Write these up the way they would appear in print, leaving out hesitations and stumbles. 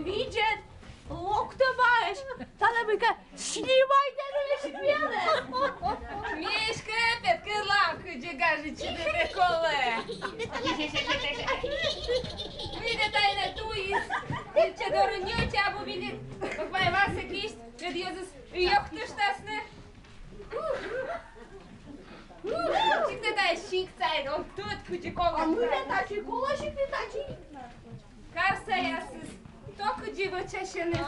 видят, локтоваешь, талабыка, снимай дорожи Мишка, пятка ламка, джигажи, чудо коле. Видят, тайна туис, че дорнете, або видит, как моя васа кисть, пред Йозус, ёхтыштасны. Всегда дай щик цайд, он тут кутикова. А мы летачи, колошик летачи. Карса ясыз, только диво чащены.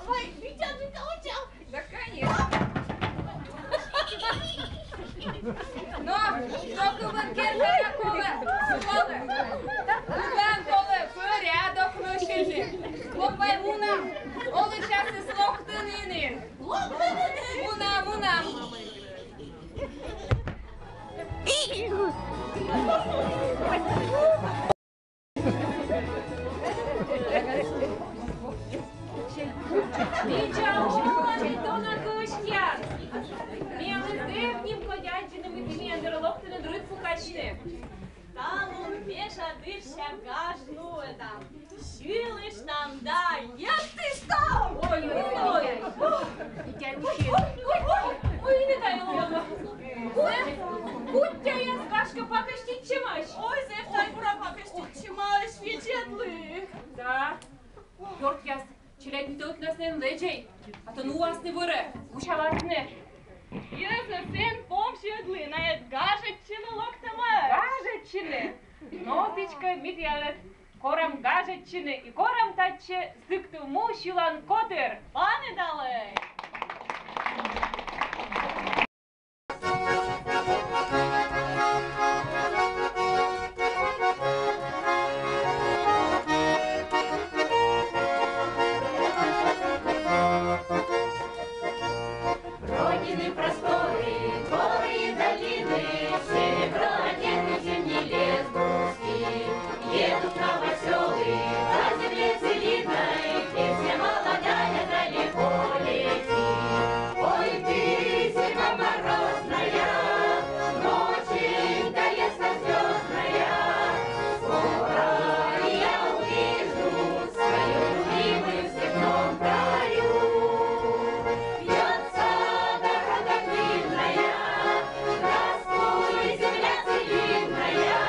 Ой, Витя, ты колочал. Да, конечно. Но, только банкирка такого, школы. Удан колы, порядок ношены. Хлопай мунам, олы часы слохтынины. Мунам. Віча, ой, то на кущах. Міли дивнім ходячиними тимі локтини друг пукачни. Там он пеша дырща гашну там. Щилиш там, да, як ти став? Ой. Ой, не дай лова. Будьте я скашка покаштить чимаш. Ой, зевтай бура покаштить чимаш вечетлих. Да. Йорт яс, челядни тут нас не лечей. А то ну вас не буре, ушават не. Єза син помщедли, навіть гажетчини локтами. Гажетчини. Носичка міт'ялет. Корам гажетчини і корам татче здикту мушілан котир. Пане далей. Родины просторы, горы и долины, серебро одетый зимний лес густой, едут новоселы по земле целинной, песня молодая далеко летит. Ой, ты, зима морозная, ноченька яснозвездная, скоро я увижу свою любимую в степном краю. Вьется дорога длинная, здравствуй, земля целинная,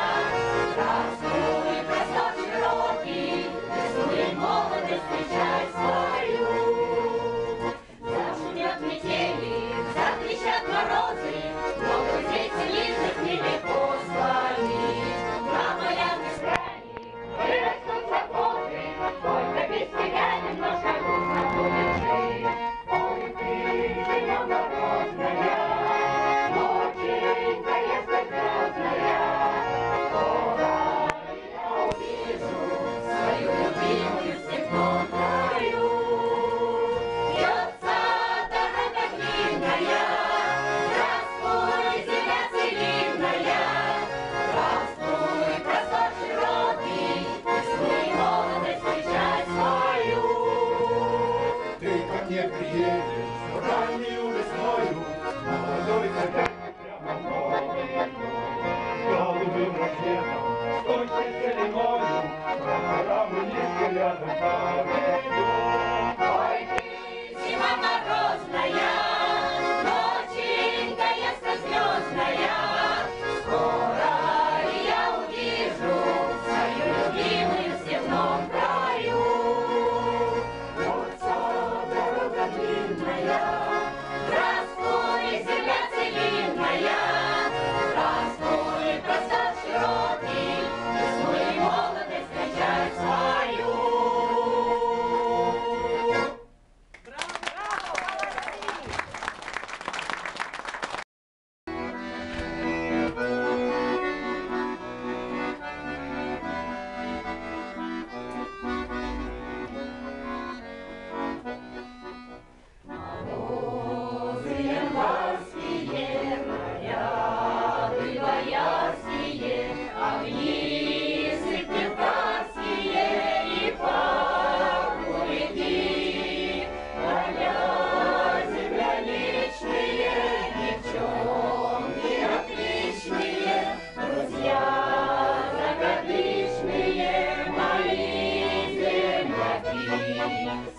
здравствуй, простор широкий, весну молодость встречай свою. Зашумят метели, затрещат морозы, но друзей целинных нелегко сломить. На полярный странник вырастут совхозы, только без тебя немножко грустно будет жить. Ой, ты, зима морозная, ноченька яснозвездная, скоро я увижу свою любимую в степном краю. Вьется дорога длинная, здравствуй, земля целинная, здравствуй, простор широкий, весну и молодость встречай свою. Ты ко мне приедешь раннюю весною, молодой хозяйкой прямо в Новый год. Голубым рассветом, стойкой целиною, на корабль низко рядом поведет. Ой, ты, зима морозная, ноченька яснозвездная, скоро я увижу свою любимую в степном краю. Вьется дорога длинная, здравствуй, земля целинная, здравствуй, простор широкий, весну и молодость встречай свою.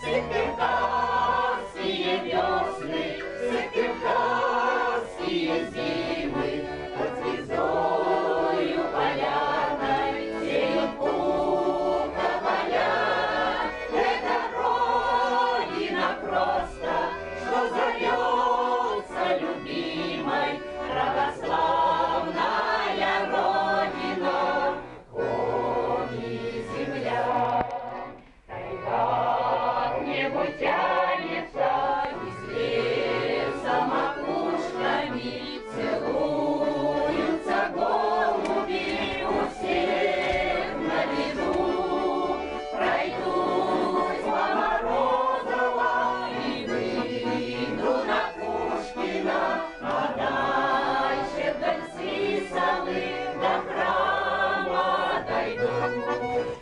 сыктывкарские весны, сыктывкарские зимы, под звездою полярной сеют пуха поля. Это Родина просто, что зовется любимой, православная Родина, кони земля. Тайга к небу тянется, из леса макушками целуются голуби у всех на виду. Пройдусь по Морозово и выйду на Пушкина, а дальше вдоль Сысолы до храма дойду.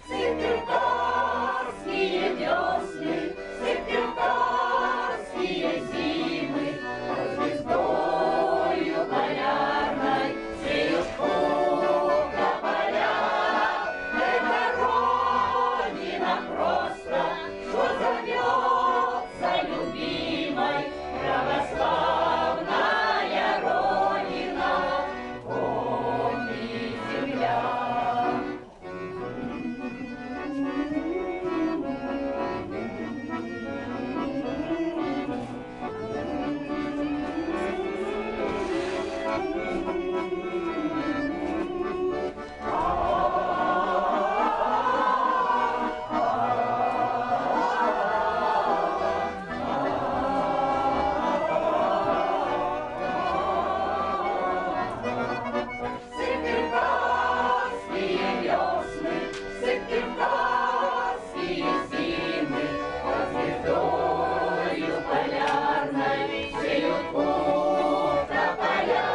Сыктывкарские весны, сыктывкарские зимы, под звездою полярной сеют пуха поля. Это Родина просто, что зовется любимой, православная Родина, кони земля. Сыктывкарские весны, сыктывкарские зимы, под звездою полярной сеют пуха поля.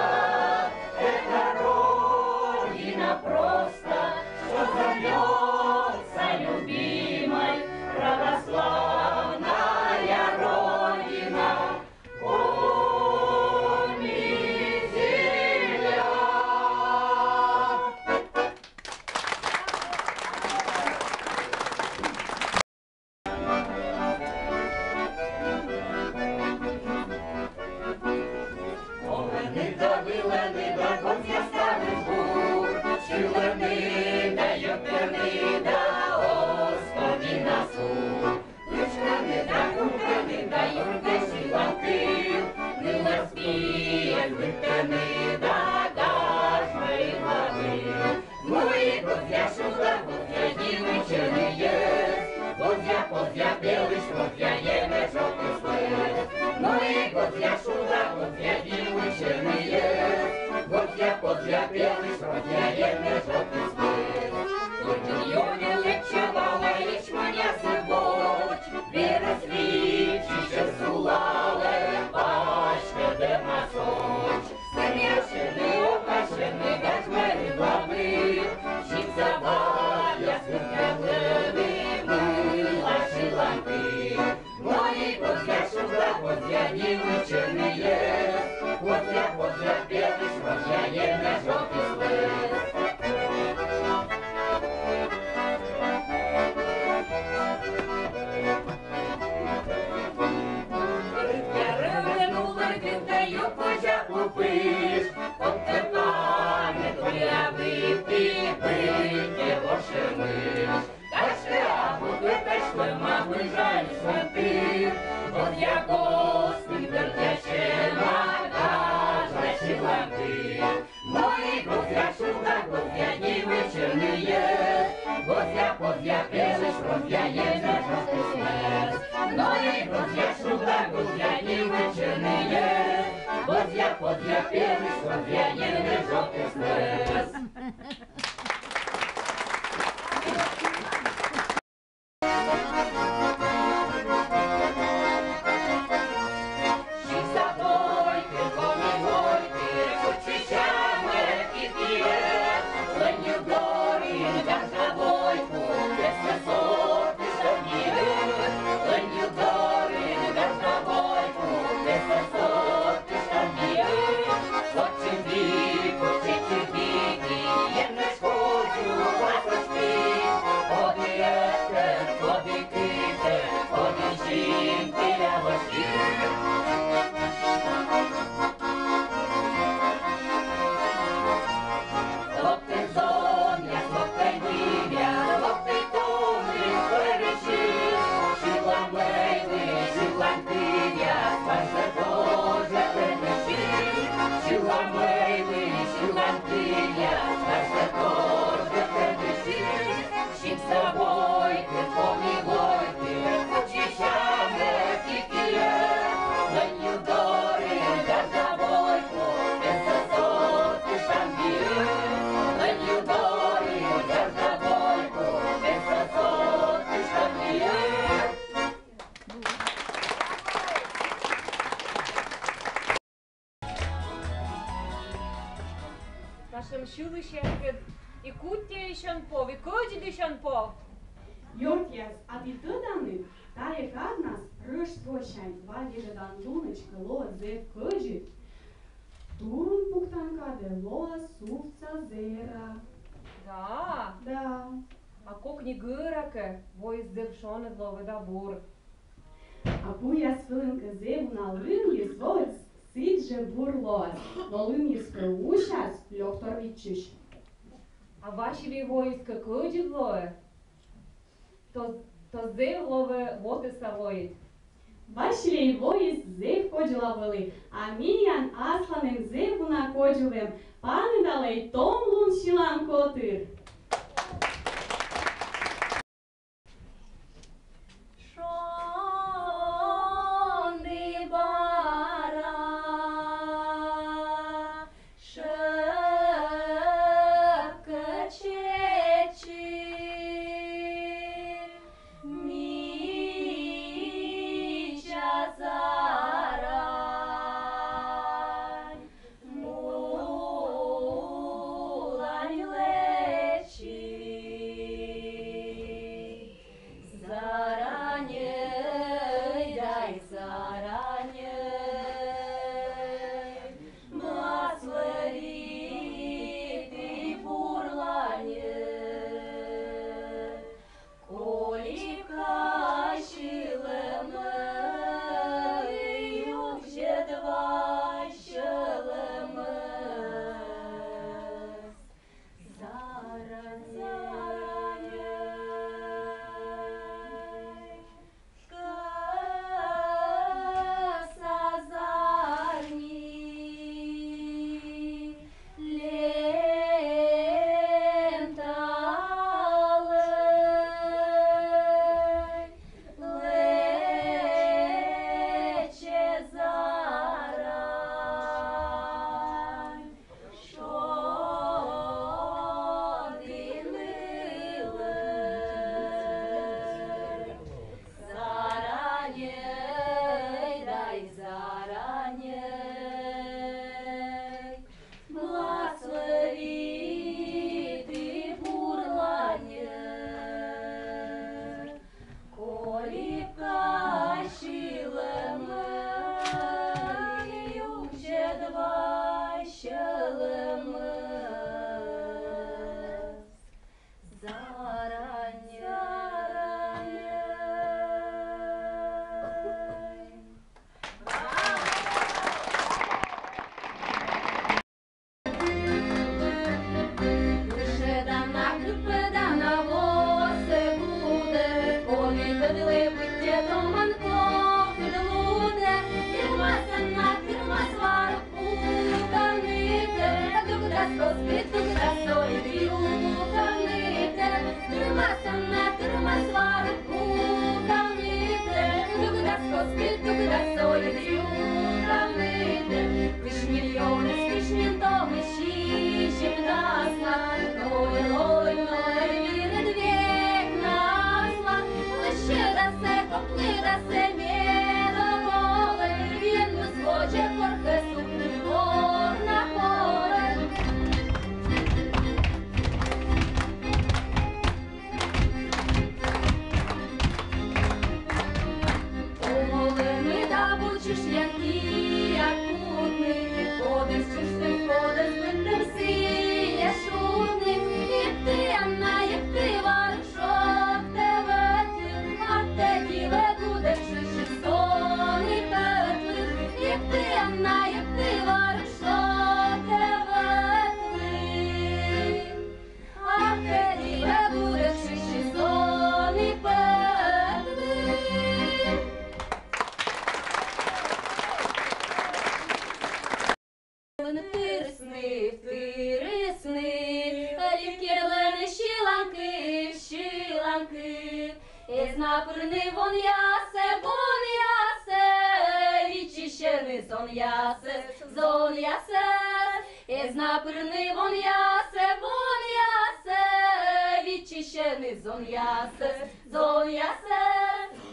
Это Родина просто, что зовется любимой, православная Родина, кони земля. Олени да вилени да конця ставиш бур, чилени да юпени да Господи на суд. Лучкани да купени да юрки шиланки, мила спієш витени да гашмої води. Мої козя шуга, козя дівчини єс, козя білиш, козя єме жовтий след. Мої козя шуга, козя дівчини єс, козя білиш, козя єме жовтий след. Лучиньйоні лечевала ячменя сивоч, віри свічі, що сулали, пашки де масоч. Сирєшини, опашини, гачмери глави, чим заваля скрипляли, мила шиланки. Мої козя шуга, козя дівчини єс, козя білиш, козя єме жовтий след. Кидаю козя купиш, от тепане твоя випі, пити вошемиш. Кашки абуки пешли, мабуть, жаль свати, от я гостин вертящена, каже шиланки. Мої козя шуга, козя дівчини єс, козя білиш, козя єме жовтий след. Мої козя шуга, козя дівчини єс, козя білиш, козя єме жовтий след. Єнеш забойте, помилуйте, очищаме тільки Леню дори, да забойку, без сосоти шамбір. Леню дори, да забойку, без сосоти шамбір. Нашим шилищем і куття ще пов, і коді ще пов. Йортjes, a ti tădani, tare cadnas, răși roșani, valide dan lunăcică, loa zev căjit, turun puctanca de loa sufța zera. Да, Da, а кокні гираке, вой здевшоне злове да бур. apoi astfel încă zevul al rânghi svoți, sidje burlos, no lânghi spăușas, loctor viciuși. А ваші війська коді злое, то зив лове лотиса воїть. Vașile-i voiți zev codila văli, a minian aslanem zevuna codilem, panidalei tom lun și lan cotâr. Шонди бара, шепка чечі, міча зарань, мулань лечі. Заранее, дай заранее, благослови ты бурлане, коли кашилеме, юбже два щелеме. Заранее, дай заранее, благослови ты бурлане, коли кашилеме, юбже два щелеме. Втирисни, лівки лени щіланки, щіланки. Ezna pârni von iasă, Vicișerni zon iasă, Ezna pârni von iasă, Vicișerni zon iasă,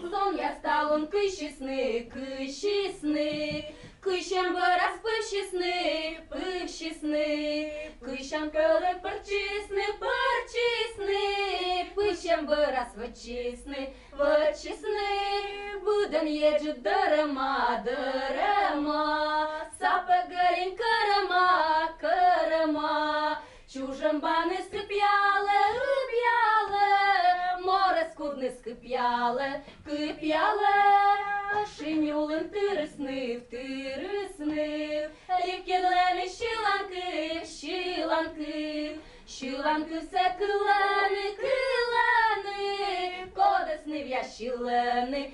Zon iastalon câși sны, Câși-am băras pâși sны, Câși-am călăt părcisne, Pâși-am băras văcisne, Bădăn iergi dărăma, Sapă gălin cărăma, Чужим бани скип'яли, море скудне скип'яли, Шинюлин тириснив, Лівкідлені щіланки все килени, Кодеснив я щілени,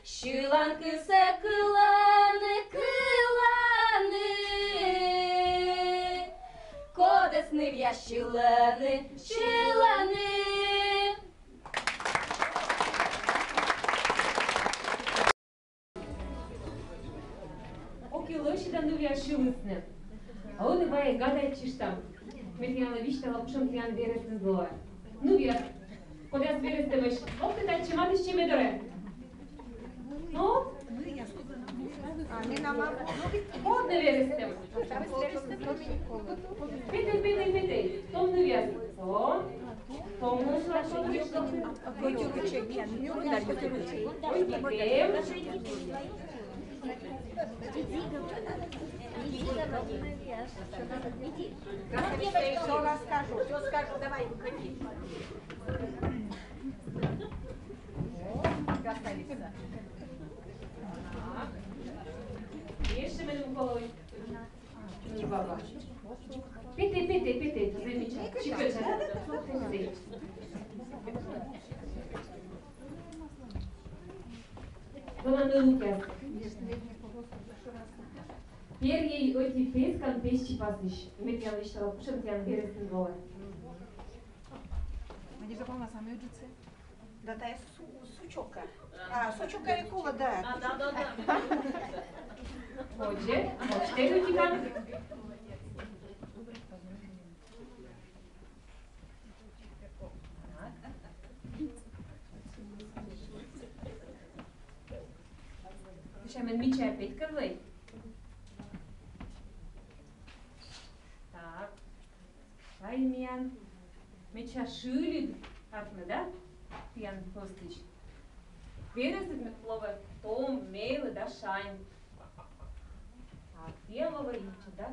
Щіланки все килени, Кодеснив я щілени. Окей, лоші да нові ашилисне. А он бає гадає чиштам. Метріяна віштала пшом тріян вересне злоє. Ну вір, коли я звірестимеш, ти так чи мати ще медоре? Ну? От не верестим. Питай. Том не вір. О? Тому що віштал. Все расскажу, давай, выходи. Красавица. Jeszcze będę ukolować. Nie baba. Pytaj, to zamiecia. Ciklecze. Donany Lukas. Pier jej ojciec pieskan pieści pasyś. Metjan wyśtała puszem tian wieresny gołe. Мені забавно саме юджице. Да, та є сучока. А, сучока і кула, да. Да. Отже, tego тікан. Пишемо міча опять карлей. Так. Аймян. Меча шилит. Арфна, да? Пьян постыч. Перестать слово том, мейлы, да, шайн. Так, белого рича, да?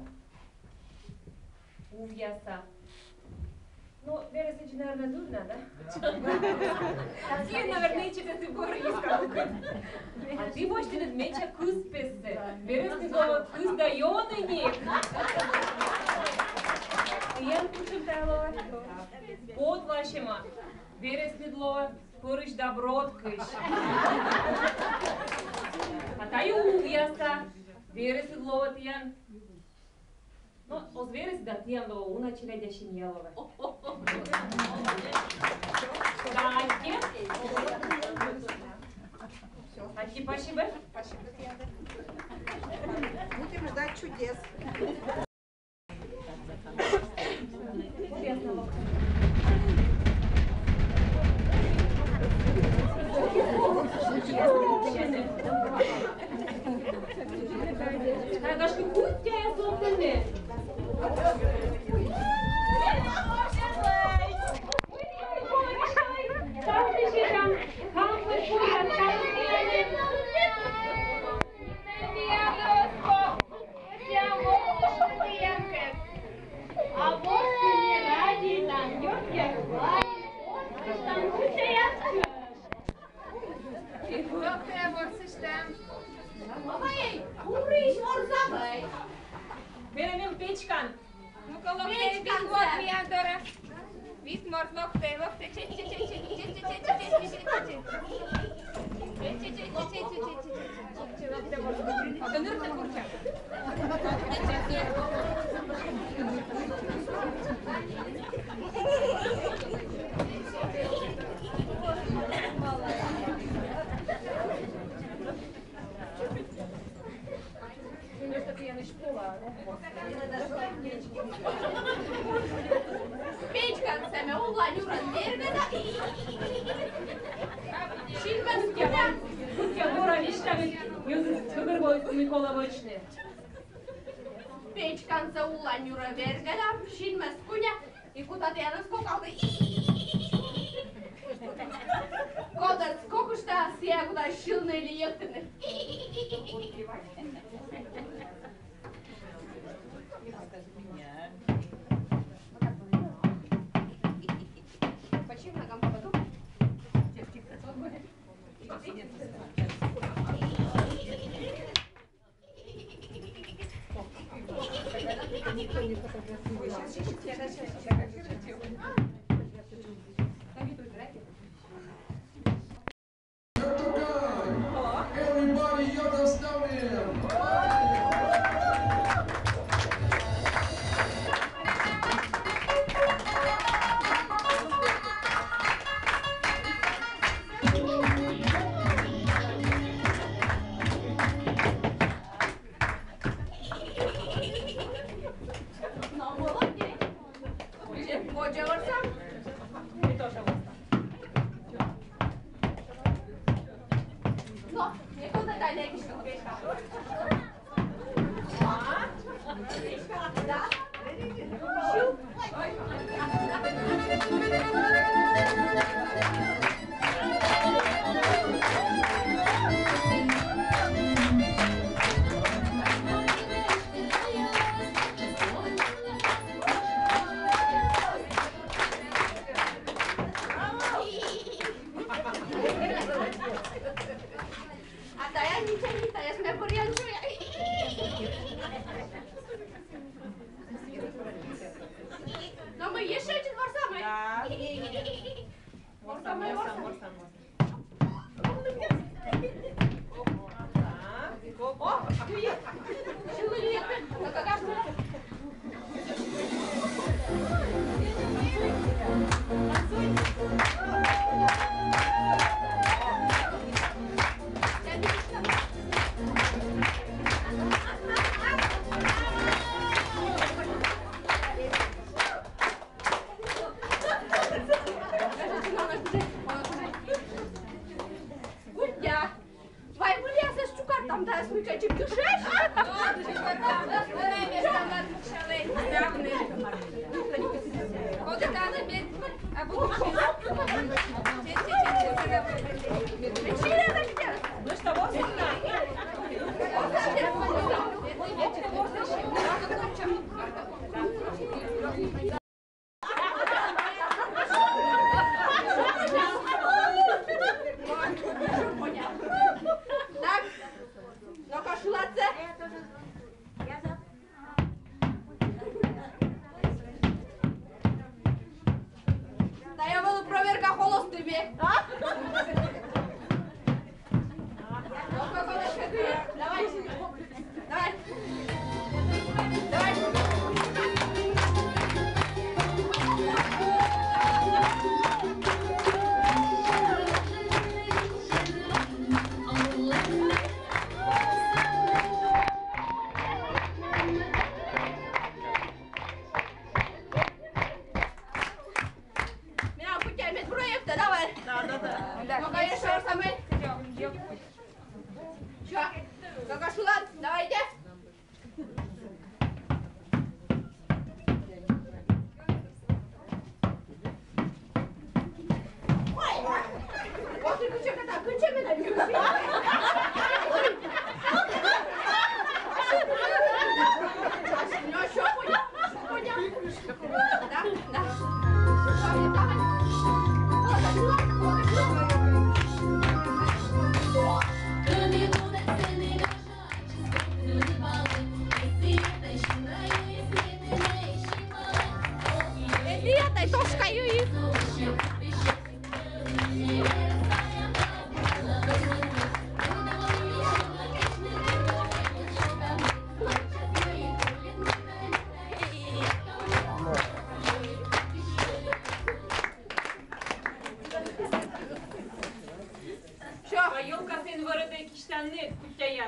Увьяса. Ну, перестать, наверное, дурно, да? Ты, наверное, через ты горы искал. А ты можешь над меча кус песцы. Перестать слово кус даёны нет. Пьян кушем тайлова. Под вашема. Вереслідло, куриш доброткиш. А та й ув'яса. Вереслідло тиян. Ну, оз вересліда тиян до уначі радящим ялове. Даньки. Аньки, спасибо. Спасибо, Тиана. Будем ждать чудес. Дашка, будь тебя злобными. Там ты же там, хампы, фуя, там а вовсе не ради там, я там куча ясно. Yok te borsuştam. Babay, uğrayış orzabay. Benim peçkan. Ну коло те бит вот виандора. Бит морт локте. Донырты курча. vergăda. Și-l mă spunea. Кутя гора виштами, юзы гыргой Миколовичны. Pečkanța ula niură vergăda și-l mă spunea. И куда-то я наскокала. Когда сколько что я куда шилна или ехтаны. Почему ногам попаду? Никто не фотографирует. Everybody, you're the snowman!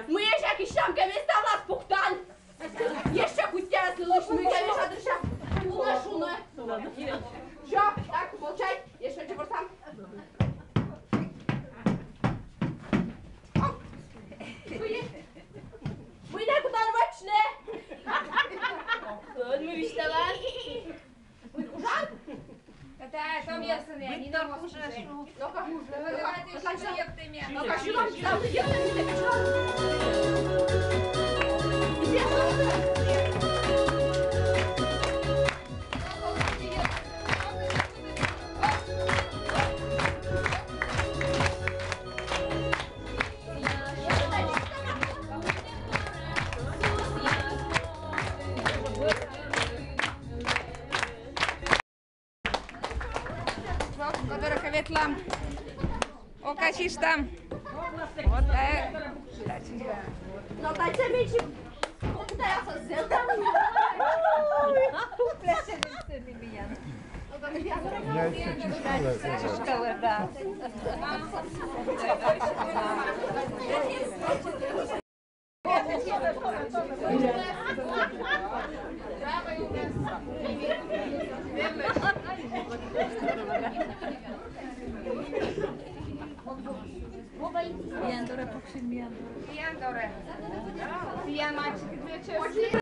Мы еще кищам каместа вас пухтан. Еще кутя слышь, мы камеша дыша. Шуна. Все, так, молчать. Еще Давай, там ясне, ні на може. Ну-ка, давайте ще як ти м'я. Ну-ка, що вам там делаете? Где? Которых ветлам. Окачиш там. Вот так. Não tá te mentindo. Como tá essa senta? Шкала, да. Piandore, pokrzywmiane. Piandore. Pian мальчики, две части.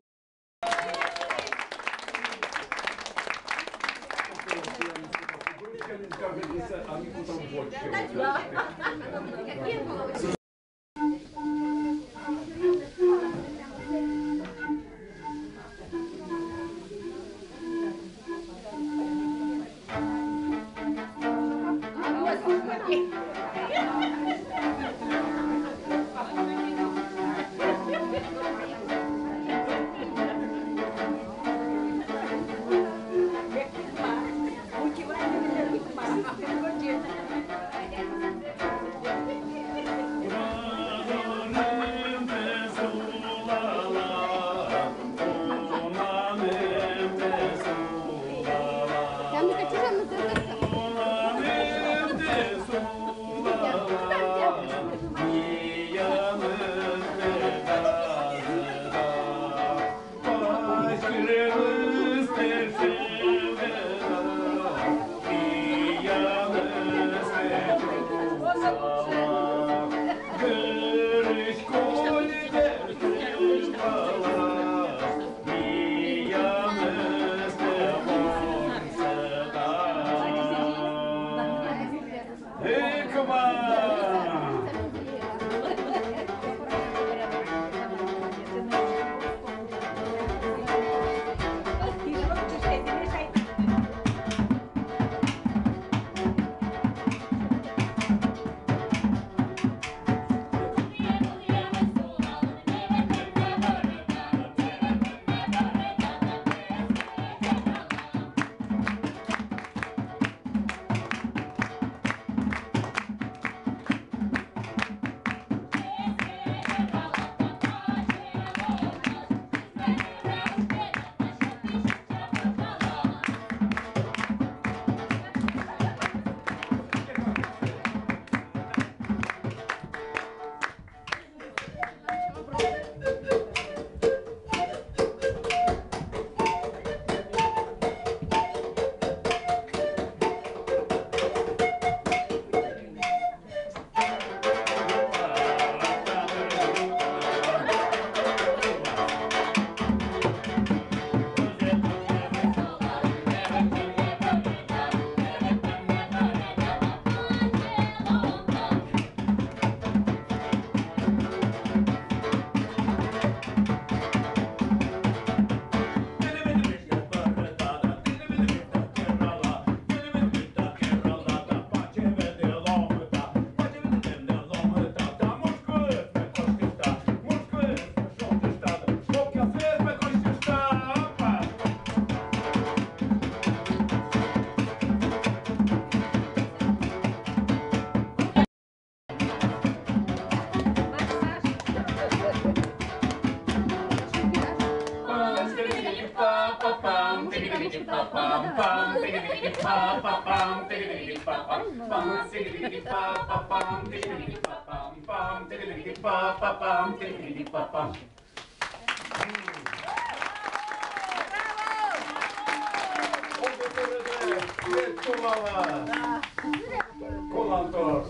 Коlantor.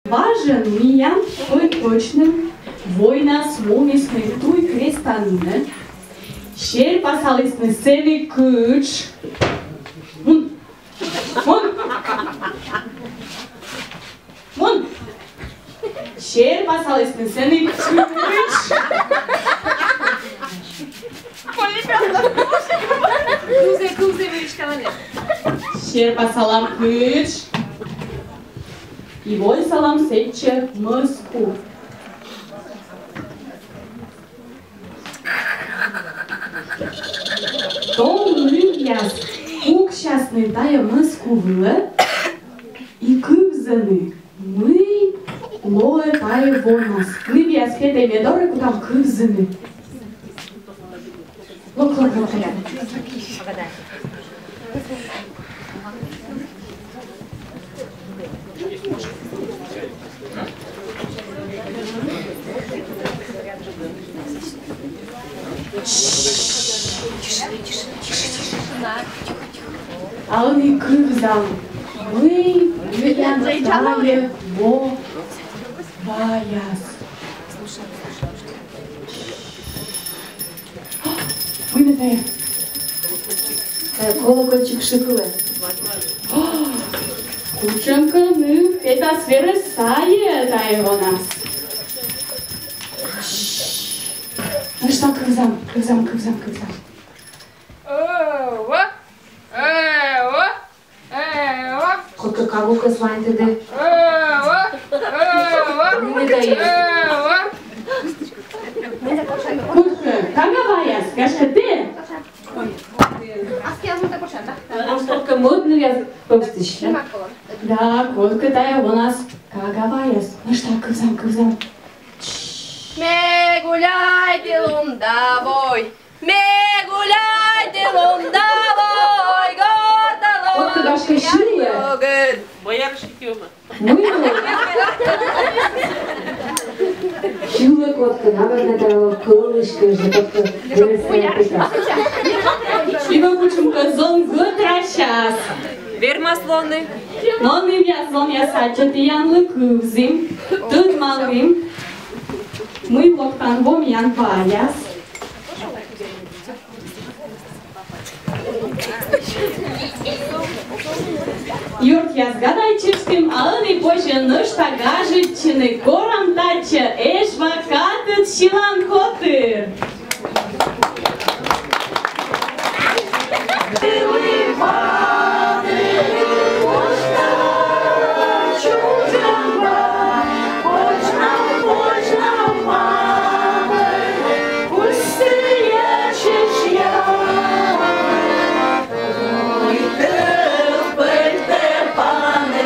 Важен миян той почнем война с момисной туй крестанine. Şer pasalısını seni kıç. Mun. Şer pasalısını seni kıç. Кузе, выручкалане. Şer pasalam kıç. И voi salam seçer măscu. Domnul Ias, укшасный тая мăscuvă, и кывзăны, мăi лоe тая вонас. Нывиас фетei медore cu tam кывзăны. Loc. А он и кывзал. Мы вияндали во ваяс. Вынятая. Колокольчик шикує. Кученко, мы это сфера сае, да его нас. Ну что, кывзам. Котка кагука слайнте де. Не дає. Кутка, кага ваяс, кашка ты? Астолка модно я повстища. Да, котка да его нас. Кага ваяс. Ну что, кывзам. Ме гуляйте, лундавой, Котка дашка шиле. Шиле котка, наверное, это колышка, же котка выросла пита. Ива кученко зонгы тращас. Вермаслоны. Лоны вязлом я сачат янлы кывзим. Тут малым. Мы локтан вом ян ваяс. Юрт я згадайчивским, а он и позже нышта гажитчины кором тача, эш вакатыт щилан котыр. Пане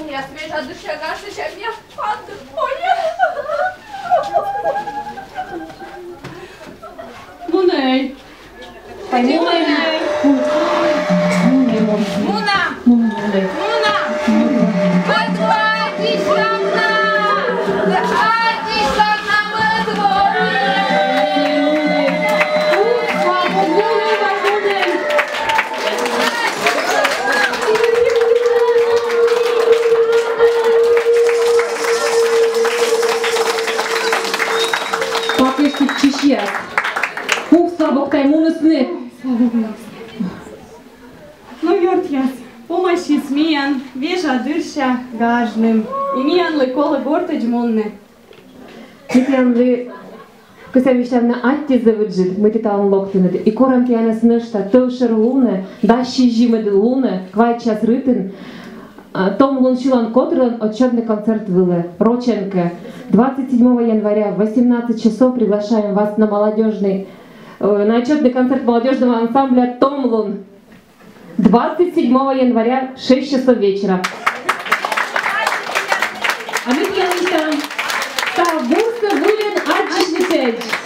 меня свежа душа гаша, сейчас меня отдыхоня. Munei! Муна! Муна! Подводись со мной! Подводись со мной во Как ești ciciat? Ufsa boktai munusne. Ну, вертяс, помощи смеян, вежа дырща гажным. Имиян лыколы гортач монны. Mitjanlı kısamışlarına atti zavıcık, mıtıtalın loktinadı. И корам пьяна снышта, тылшыр луны, дащи жимады луны, квай час рытын. Том лунчилан котрын отчетный концерт вылы. Роченко. 27 января в 18 часов приглашаем вас на на отчетный концерт молодежного ансамбля Томлун. 27 января, 6 часов вечера. А мы пьем там. Табуска Вулин Аджишничевич.